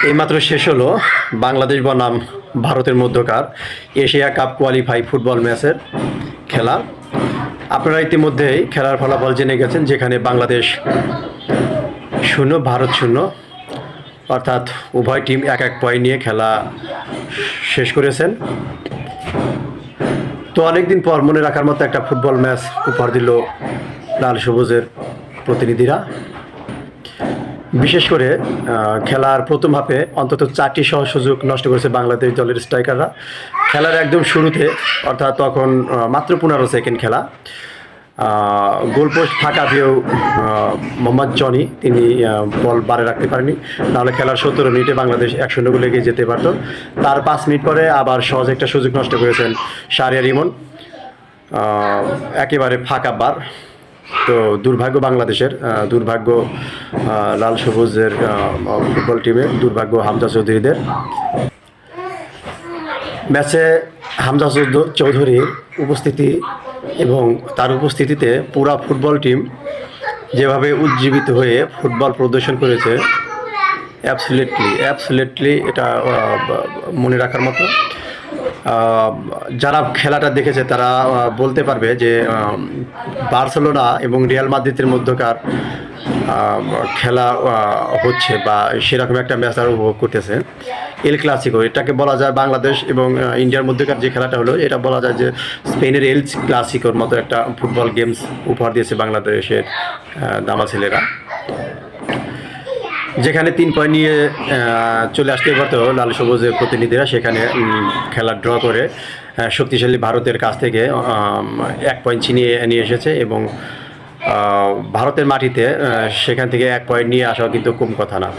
এইমাত্র শেষ হলো বাংলাদেশ বনাম ভারতের মধ্যকার এশিয়া কাপ কোয়ালিফাই ফুটবল ম্যাচের খেলা। আপনারা ইতিমধ্যেই খেলার ফলাফল জেনে গেছেন, যেখানে বাংলাদেশ 0 ভারত 0, অর্থাৎ উভয় টিম 1-1 পয়েন্ট নিয়ে খেলা শেষ করেছেন। তো অনেকদিন পর মনে রাখার মতো একটা ফুটবল ম্যাচ উপহার দিল লাল সবুজের প্রতিনিধিরা। বিশেষ করে খেলার প্রথম হাফে অন্তত 4টি সহ সুযোগ নষ্ট করেছে বাংলাদেশ দলের স্ট্রাইকাররা। খেলার একদম শুরুতে, অর্থাৎ তখন মাত্র 15 সেকেন্ড খেলা, গোলপোস্ট ফাঁকা দিয়েও মোহাম্মদ জনি তিনি বল বারে রাখতে পারেনি, নাহলে খেলার 17 মিনিটে বাংলাদেশ 1-0 গোলে এগিয়ে যেতে পারত। তার 5 মিনিট পরে আবার সহজ একটা সুযোগ নষ্ট করেছেন শাহরিয়ার ইমন, একেবারে ফাঁকা বার। তো দুর্ভাগ্য বাংলাদেশের, দুর্ভাগ্য লাল সবুজের ফুটবল টিমের, দুর্ভাগ্য হামজা চৌধুরীদের। ম্যাচে হামজা চৌধুরীর উপস্থিতি এবং তার উপস্থিতিতে পুরা ফুটবল টিম যেভাবে উজ্জীবিত হয়ে ফুটবল প্রদর্শন করেছে, অ্যাবসলিউটলি এটা মনে রাখার মতো। যারা খেলাটা দেখেছে তারা বলতে পারবে যে বার্সেলোনা এবং রিয়াল মাদ্রিদের মধ্যকার খেলা হচ্ছে, বা সেরকম একটা ম্যাচ তারা উপভোগ করতেছে। এল ক্লাসিকো এটাকে বলা যায়, বাংলাদেশ এবং ইন্ডিয়ার মধ্যকার যে খেলাটা হলো, এটা বলা যায় যে স্পেনের এল ক্লাসিকোর মতো একটা ফুটবল গেমস উপহার দিয়েছে বাংলাদেশের দামা ছেলেরা, যেখানে 3 পয়েন্ট নিয়ে চলে আসতে পারত লাল সবুজের প্রতিনিধিরা। সেখানে খেলা ড্র করে শক্তিশালী ভারতের কাছ থেকে 1 পয়েন্ট ছিনিয়ে নিয়ে এসেছে, এবং ভারতের মাটিতে সেখান থেকে 1 পয়েন্ট নিয়ে আসাও কিন্তু কম কথা না।